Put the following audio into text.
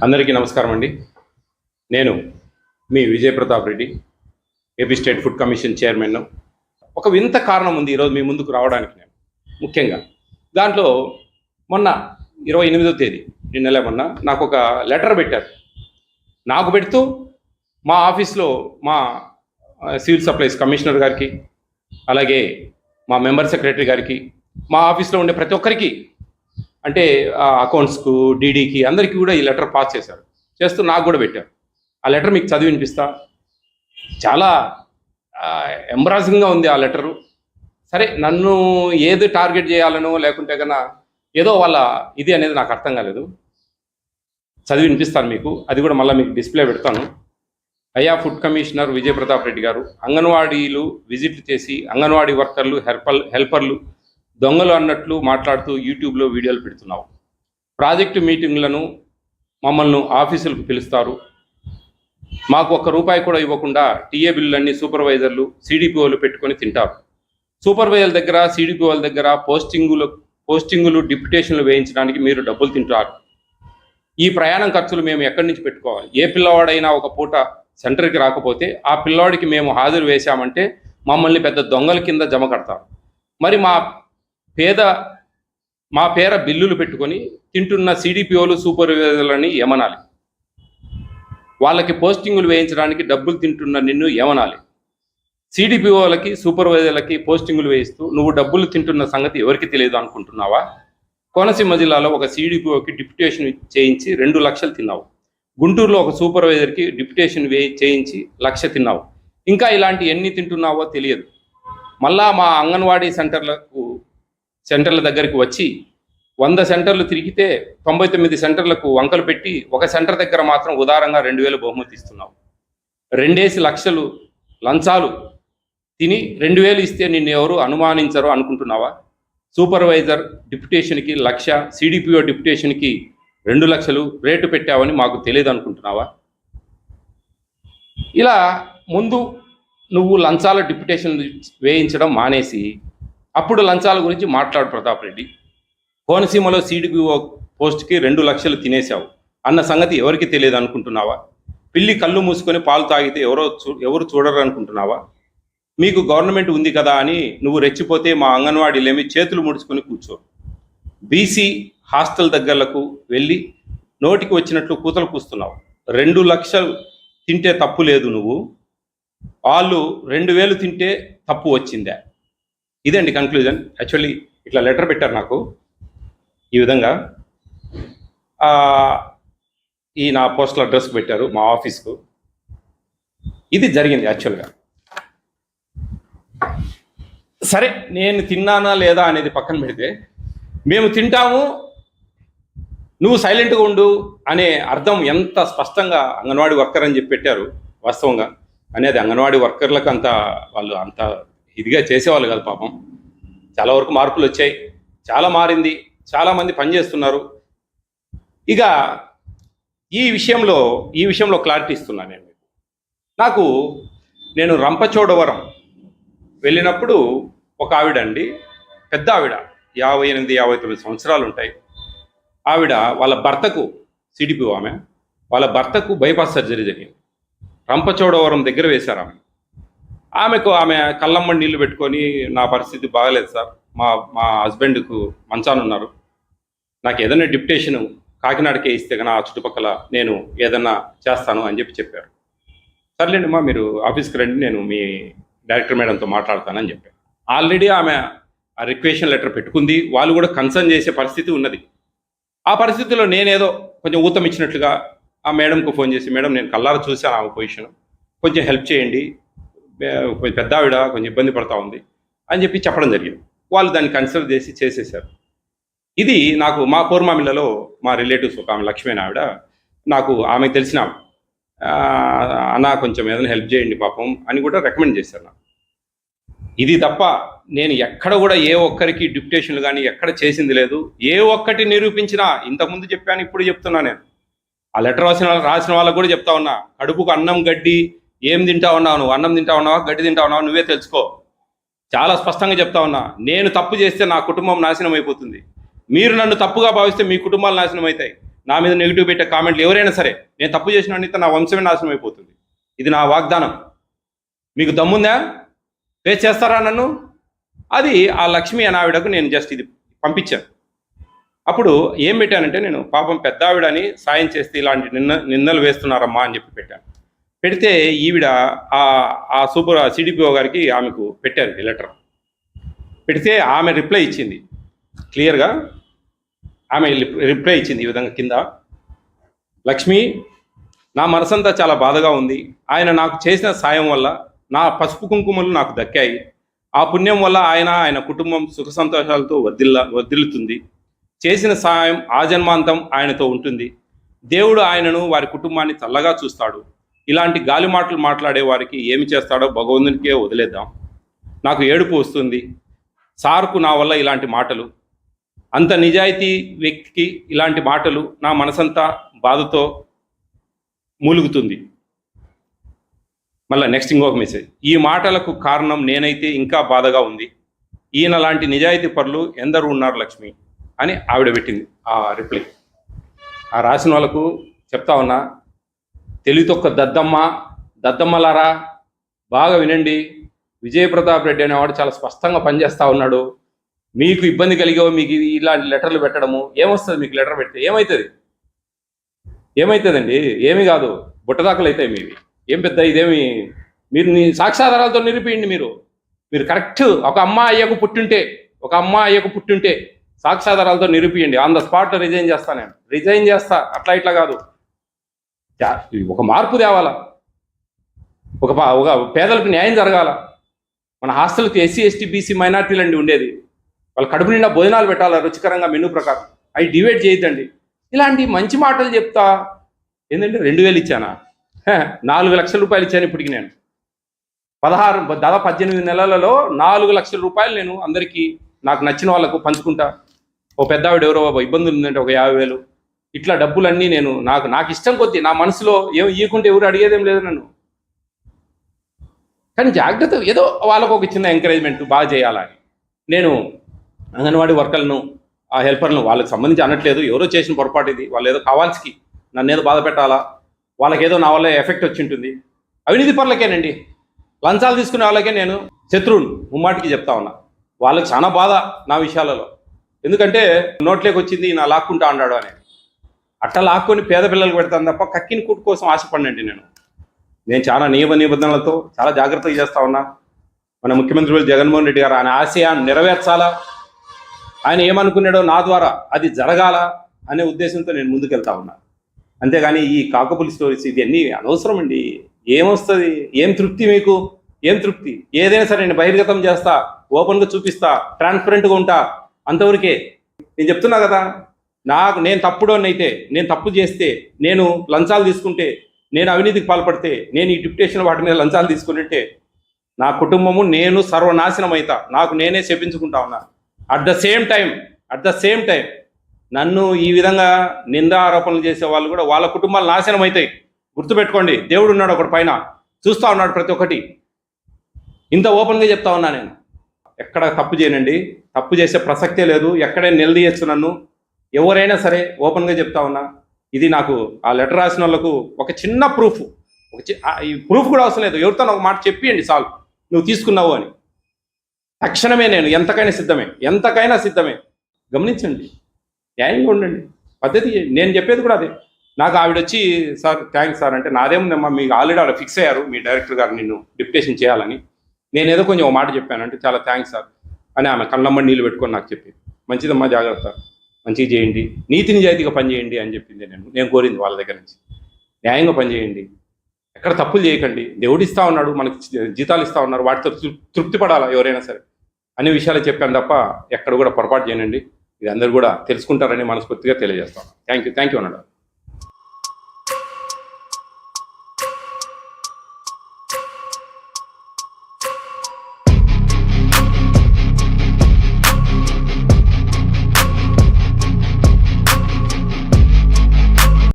అందరికీ నమస్కారం అండి. నేను మీ Vijay Pratap Reddy, AP state food commission chairman. ఒక వింత కారణం ఉంది ఈరోజు మీ ముందుకు రావడానికి. నేను ముఖ్యంగా దాంట్లో మొన్న 28వ తేదీ మొన్న నాకు ఒక లెటర్ పెట్టారు. నాకు పెడుతూ మా ఆఫీస్లో మా సివిల్ సప్లైస్ కమిషనర్ గారికి, అలాగే మా మెంబర్ సెక్రటరీ గారికి, మా ఆఫీస్లో ఉండే ప్రతి ఒక్కరికి, అంటే అకౌంట్స్కు, డీడీకి, అందరికీ కూడా ఈ లెటర్ పాస్ చేస్తూ నాకు కూడా పెట్టారు. ఆ లెటర్ మీకు చదివి వినిపిస్తా. చాలా ఎంబ్రాసింగ్గా ఉంది ఆ లెటరు. సరే, నన్ను ఏది టార్గెట్ చేయాలనో లేకుంటే కన్నా ఏదో వాళ్ళ ఇది అనేది నాకు అర్థం కాలేదు. చదివి వినిపిస్తాను మీకు. అది కూడా మళ్ళీ మీకు డిస్ప్లే పెడతాను. అయ్యా ఫుడ్ కమిషనర్ విజయ్ ప్రతాప్ రెడ్డి గారు, అంగన్వాడీలు విజిట్లు చేసి అంగన్వాడీ వర్కర్లు, హెల్పర్లు దొంగలు అన్నట్లు మాట్లాడుతూ యూట్యూబ్లో వీడియోలు పెడుతున్నావు. ప్రాజెక్టు మీటింగ్లను మమ్మల్ని ఆఫీసులకు పిలుస్తారు. మాకు ₹1 కూడా ఇవ్వకుండా టీఏ బిల్లులన్నీ సూపర్వైజర్లు, సిడిపిఓలు పెట్టుకొని తింటారు. సూపర్వైజర్ల దగ్గర, సిడిపిఓల దగ్గర పోస్టింగులు డిప్యుటేషన్లు వేయించడానికి మీరు డబ్బులు తింటారు. ఈ ప్రయాణం ఖర్చులు మేము ఎక్కడి నుంచి పెట్టుకోవాలి? ఏ పిల్లవాడైనా ఒక పూట సెంటర్కి రాకపోతే ఆ పిల్లవాడికి మేము హాజరు వేశామంటే మమ్మల్ని పెద్ద దొంగల కింద జమ కడతారు. మరి మా పేర బిల్లులు పెట్టుకొని తింటున్న సిడిపిఓలు, సూపర్వైజర్లని ఏమనాలి? వాళ్ళకి పోస్టింగులు వేయించడానికి డబ్బులు తింటున్న నిన్ను ఏమనాలి? సిడిపిఓలకి, సూపర్వైజర్లకి పోస్టింగులు వేయిస్తూ నువ్వు డబ్బులు తింటున్న సంగతి ఎవరికి తెలియదు అనుకుంటున్నావా? కోనసీమ జిల్లాలో ఒక సిడిపిఓకి డిప్యుటేషన్ చేయించి 2 లక్షలు తిన్నావు. గుంటూరులో ఒక సూపర్వైజర్కి డిప్యుటేషన్ చేయించి 1,00,000 తిన్నావు. ఇంకా ఇలాంటి ఎన్ని తింటున్నావో తెలియదు. మళ్ళా మా అంగన్వాడీ సెంటర్ల దగ్గరికి వచ్చి 100 సెంటర్లు తిరిగితే 99 సెంటర్లకు వంకలు పెట్టి ఒక సెంటర్ దగ్గర మాత్రం ఉదారంగా 2,000 బహుమతి ఇస్తున్నావు. 2 లక్షలు లంచాలు తిని 2,000 ఇస్తే నిన్ను ఎవరు అనుమానించరు అనుకుంటున్నావా? సూపర్వైజర్ డిప్యుటేషన్కి 1,00,000, సిడిపిఓ డిప్యుటేషన్కి 2 లక్షలు రేటు పెట్టావని మాకు తెలియదు అనుకుంటున్నావా? ఇలా ముందు నువ్వు లంచాల డిప్యుటేషన్ వేయించడం మానేసి అప్పుడు లంచాల గురించి మాట్లాడు ప్రతాప్ రెడ్డి. కోనసీమలో సిడిపిఓ పోస్ట్కి 2 లక్షలు తినేశావు అన్న సంగతి ఎవరికి తెలియదు అనుకుంటున్నావా? పిల్లి కళ్ళు మూసుకొని పాలు తాగితే ఎవరు చూడరు అనుకుంటున్నావా? మీకు గవర్నమెంట్ ఉంది కదా అని నువ్వు రెచ్చిపోతే మా అంగన్వాడీలేమి చేతులు ముడుచుకొని కూర్చోరు. బీసీ హాస్టల్ దగ్గరకు వెళ్ళి నోటికి వచ్చినట్లు కూతలు కూస్తున్నావు. 2 లక్షలు తింటే తప్పు లేదు, నువ్వు వాళ్ళు 2,000 తింటే తప్పు వచ్చిందా? ఇదండి కంక్లూజన్. యాక్చువల్లీ ఇట్లా లెటర్ పెట్టారు నాకు ఈ విధంగా. ఈ నా పోస్టల్ అడ్రస్కి పెట్టారు, మా ఆఫీస్కు. ఇది జరిగింది యాక్చువల్గా. సరే, నేను తిన్నానా లేదా అనేది పక్కన పెడితే, మేము తింటాము, నువ్వు సైలెంట్గా ఉండు అనే అర్థం ఎంత స్పష్టంగా అంగన్వాడీ వర్కర్ అని చెప్పి పెట్టారు. వాస్తవంగా అనేది అంగన్వాడీ వర్కర్లకు వాళ్ళు అంత ఇదిగా చేసేవాళ్ళు కాదు పాపం. చాలా వరకు మార్పులు వచ్చాయి, చాలా మారింది, చాలామంది పనిచేస్తున్నారు. ఇక ఈ విషయంలో క్లారిటీ ఇస్తున్నాను నేను మీకు. నేను రంపచోడవరం వెళ్ళినప్పుడు ఒక ఆవిడ అండి, పెద్ద ఆవిడ, 58-59 సంవత్సరాలు ఉంటాయి. ఆవిడ వాళ్ళ భర్తకు, సిడిపిఓ ఆమె, వాళ్ళ భర్తకు బైపాస్ సర్జరీ జరిగింది. రంపచోడవరం దగ్గర వేశారు ఆమె కళ్ళమ్మ నీళ్లు పెట్టుకొని, నా పరిస్థితి బాగలేదు సార్, మా హస్బెండ్కు మంచాన ఉన్నారు, నాకు ఏదైనా డిప్యుటేషన్ కాకినాడకే ఇస్తే కన్నా ఆ చుట్టుపక్కల నేను ఏదన్నా చేస్తాను అని చెప్పారు. సర్లేండి అమ్మా, మీరు ఆఫీస్కి రండి, నేను మీ డైరెక్టర్ మేడంతో మాట్లాడతానని చెప్పాను. ఆల్రెడీ ఆమె ఆ రిక్వెషన్ లెటర్ పెట్టుకుంది, వాళ్ళు కూడా కన్సర్న్ చేసే పరిస్థితి ఉన్నది. ఆ పరిస్థితిలో నేనేదో కొంచెం ఊతం ఇచ్చినట్లుగా ఆ మేడంకు ఫోన్ చేసి, మేడం నేను కల్లారా చూశాను ఆమె పొజిషన్, కొంచెం హెల్ప్ చేయండి, కొంచెం పెద్ద ఆవిడ కొంచెం ఇబ్బంది పడతా ఉంది అని చెప్పడం జరిగింది. వాళ్ళు దాన్ని కన్సిడర్ చేసేసారు. ఇది నాకు మా కోర్మామిల్లలో మా రిలేటివ్స్ ఒక ఆమె లక్ష్మీ ఆవిడ, నాకు ఆమెకు తెలిసిన అన్న కొంచెం ఏదైనా హెల్ప్ చేయండి పాపం అని కూడా రికమెండ్ చేశారు నాకు. ఇది తప్ప నేను ఎక్కడ కూడా ఏ ఒక్కరికి డిప్యుటేషన్లు కానీ ఎక్కడ చేసింది లేదు. ఏ ఒక్కటి నిరూపించినా, ఇంతకుముందు చెప్పాను, ఇప్పుడు చెప్తున్నా. నేను ఆ లెటర్ రాసిన వాళ్ళకు కూడా చెప్తా ఉన్నా, కడుపుకు అన్నం గడ్డి ఏం తింటా ఉన్నావు నువ్వు? అన్నం తింటా ఉన్నావా, గడ్డి తింటా ఉన్నావా, నువ్వే తెలుసుకో. చాలా స్పష్టంగా చెప్తా ఉన్నా. నేను తప్పు చేస్తే నా కుటుంబం నాశనం అయిపోతుంది, మీరు నన్ను తప్పుగా భావిస్తే మీ కుటుంబాలు నాశనం అవుతాయి. నా మీద నెగిటివ్ పెట్టే కామెంట్లు ఎవరైనా సరే, నేను తప్పు చేసిన నా వంశమే నాశనం అయిపోతుంది. ఇది నా వాగ్దానం. మీకు దమ్ముందా? ఫేస్ చేస్తారా నన్ను? అది ఆ లక్ష్మి అనే ఆవిడకు నేను జస్ట్ ఇది పంపించాను. అప్పుడు ఏం పెట్టానంటే, నేను పాపం పెద్ద ఆవిడని సాయం చేస్తే ఇలాంటి నిందలు వేస్తున్నారమ్మా అని చెప్పి పెట్టాను. పెడితే ఈవిడ ఆ సూపర్ సిడిపిఓ గారికి ఆమెకు పెట్టారు ఈ లెటర్. పెడితే ఆమె రిప్లై ఇచ్చింది క్లియర్గా. ఆమె రిప్లై ఇచ్చింది ఈ విధంగా కింద: లక్ష్మి, నా మనసంతా చాలా బాధగా ఉంది. ఆయన నాకు చేసిన సాయం వల్ల నా పసుపు కుంకుమలు నాకు దక్కాయి. ఆ పుణ్యం వల్ల ఆయన కుటుంబం సుఖ సంతోషాలతో వర్ధిల్లుతుంది. చేసిన సాయం ఆజన్మాంతం ఆయనతో ఉంటుంది. దేవుడు ఆయనను, వారి కుటుంబాన్ని చల్లగా చూస్తాడు. ఇలాంటి గాలి మాటలు మాట్లాడే వారికి ఏమి చేస్తాడో భగవంతునికే వదిలేద్దాం. నాకు ఏడుపు వస్తుంది సార్కు నా వల్ల ఇలాంటి మాటలు. అంత నిజాయితీ వ్యక్తికి ఇలాంటి మాటలు నా మనసంతా బాధతో మూలుగుతుంది. మళ్ళీ నెక్స్ట్ ఇంకొక మెసేజ్: ఈ మాటలకు కారణం నేనైతే ఇంకా బాధగా ఉంది. ఈయన లాంటి నిజాయితీ పరులు ఎందరూ ఉన్నారు లక్ష్మి అని ఆవిడ పెట్టింది ఆ రిప్లై. ఆ రాసిన వాళ్ళకు చెప్తా ఉన్నా, తెలివితొక్క దద్దమ్మలారా బాగా వినండి. విజయప్రతాప్ రెడ్డి అనేవాడు చాలా స్పష్టంగా పనిచేస్తూ ఉన్నాడు. మీకు ఇబ్బంది కలిగో మీకు ఇలాంటి లెటర్లు పెట్టడము ఏమొస్తుంది? మీకు లెటర్ పెడితే ఏమవుతుందండి? ఏమీ కాదు, బుట్టదాఖలు అవుతాయి మీవి. ఏం పెద్ద ఇదేమి, మీరు సాక్ష్యాధారాలతో నిరూపియండి. మీరు కరెక్ట్ ఒక అమ్మ అయ్యకు పుట్టుంటే సాక్ష్యాధారాలతో నిరూపియండి. ఆన్ ద స్పాట్ రిజైన్ చేస్తా. అట్లా ఇట్లా కాదు, ఒక మార్పు తేవాలా, ఒక పేదలకు న్యాయం జరగాల. మన హాస్టల్కి ఎస్సీ ఎస్టీ బీసీ మైనార్టీలు అండి ఉండేది. వాళ్ళు కడుపు నిండా భోజనాలు పెట్టాలా రుచికరంగా మెనూ ప్రకారం. అవి డివైడ్ చేయొద్దండి. ఇలాంటి మంచి మాటలు చెప్తా. ఏంటంటే 2000 ఇచ్చానా? 4 లక్షల రూపాయలు ఇచ్చాను ఇప్పటికి. నేను దాదాపు 18 నెలలలో 4 లక్షల రూపాయలు నేను అందరికీ నాకు నచ్చిన వాళ్ళకు పంచుకుంటా. ఓ పెద్ద ఆవిడ ఎవరో ఇబ్బందులు ఉందంటే ఒక 50,000. ఇట్లా డబ్బులన్నీ నేను నాకు ఇష్టం కొద్దీ, నా మనసులో ఏం ఇవ్వకుంటే ఎవరు అడిగేదేం లేదు నన్ను. కానీ జాగ్రత్త, ఏదో వాళ్ళకు ఒక చిన్న ఎంకరేజ్మెంట్ బాగా చేయాలని. నేను అంగన్వాడీ వర్కర్లను, ఆ హెల్పర్లను వాళ్ళకి సంబంధించి అనట్లేదు. ఎవరో చేసిన పొరపాటు ఇది. వాళ్ళు ఏదో కావాల్సి నన్ను ఏదో బాధ పెట్టాలా, వాళ్ళకేదో నా వల్ల ఎఫెక్ట్ వచ్చి ఉంటుంది. అవినీతి పనులకేనండి, లంచాలు తీసుకునే వాళ్ళకే నేను శత్రువును ముమ్మాటికి చెప్తా ఉన్నా. వాళ్ళకి చాలా బాధ నా విషయాలలో. ఎందుకంటే నోట్లోకి వచ్చింది నా లాక్కుంటా అన్నాడు అని. అట్లా లాక్కొని పేద పిల్లలకు పెడతాను తప్ప కక్కిన కుట్టు కోసం ఆశపడినండి. నేను చాలా నియమ నిబంధనలతో చాలా జాగ్రత్తగా చేస్తా ఉన్నా. మన ముఖ్యమంత్రి జగన్మోహన్ రెడ్డి గారు ఆయన ఆశయాన్ని నెరవేర్చాలా, ఆయన ఏమనుకున్నాడో నా ద్వారా అది జరగాల అనే ఉద్దేశంతో నేను ముందుకెళ్తా ఉన్నా. అంతేగాని ఈ కాకపులి స్టోరీస్ ఇవన్నీ అనవసరం అండి. ఏమొస్తుంది? ఏం తృప్తి మీకు? ఏం తృప్తి? ఏదైనా సరే నేను బహిర్గతం చేస్తా, ఓపెన్గా చూపిస్తా, ట్రాన్స్పరెంట్గా ఉంటా, అంతవరకే. నేను చెప్తున్నా కదా, నేను తప్పుడోనైతే, నేను తప్పు చేస్తే, నేను లంచాలు తీసుకుంటే, నేను అవినీతికి పాల్పడితే, నేను ఈ డిప్యుటేషన్ వాటి మీద లంచాలు తీసుకుంటే నా కుటుంబము నేను సర్వనాశనం అవుతా. నాకు నేనే చెప్పించుకుంటా ఉన్నా. అట్ ద సేమ్ టైం నన్ను ఈ విధంగా నిందా ఆరోపణలు చేసే వాళ్ళు కూడా వాళ్ళ కుటుంబాలు నాశనం అవుతాయి. గుర్తుపెట్టుకోండి, దేవుడు ఉన్నాడు ఒకటి పైన, చూస్తూ ఉన్నాడు ప్రతి ఒక్కటి. ఇంత ఓపెన్గా చెప్తా ఉన్నా. నేను ఎక్కడ తప్పు చేయనండి, తప్పు చేసే ప్రసక్తే లేదు. ఎక్కడైనా నిలదీయచ్చు నన్ను, ఎవరైనా సరే ఓపెన్గా చెప్తా ఉన్నా. ఇది నాకు ఆ లెటర్ రాసిన వాళ్ళకు ఒక చిన్న ప్రూఫ్, ఈ ప్రూఫ్ కూడా అవసరం లేదు. ఎవరితో ఒక మాట చెప్పియండి చాలు, నువ్వు తీసుకున్నావు అని. తక్షణమే నేను ఎంతకైనా సిద్ధమే. గమనించండి, న్యాయంగా ఉండండి, పద్ధతి. నేను చెప్పేది కూడా అదే. నాకు ఆవిడ వచ్చి, సార్ థ్యాంక్స్ సార్ అంటే, నాదేముందమ్మా, మీకు ఆల్రెడీ అలా ఫిక్స్ అయ్యారు మీ డైరెక్టర్ గారు నిన్ను డిప్యుటేషన్ చేయాలని. నేనేదో కొంచెం ఒక మాట చెప్పాను అంటే, చాలా థ్యాంక్స్ సార్ అని ఆమె కళ్ళమ్మడి నీళ్ళు పెట్టుకొని నాకు చెప్పింది. మంచిదమ్మా, జాగ్రత్త, మంచిగా చేయండి, నీతి నిజాయితీగా పనిచేయండి అని చెప్పింది. నేను కోరింది వాళ్ళ దగ్గర నుంచి. న్యాయంగా పనిచేయండి, ఎక్కడ తప్పులు చేయకండి. దేవుడు ఇస్తా ఉన్నాడు, మనకి జీతాలు ఇస్తా ఉన్నారు, వాటితో తృప్తి పడాలా ఎవరైనా సరే అనే విషయాలు చెప్పాను తప్ప ఎక్కడ కూడా పొరపాటు చేయనండి. ఇది అందరూ కూడా తెలుసుకుంటారని మనస్ఫూర్తిగా తెలియజేస్తాను. థ్యాంక్ యూ అన్నాడు.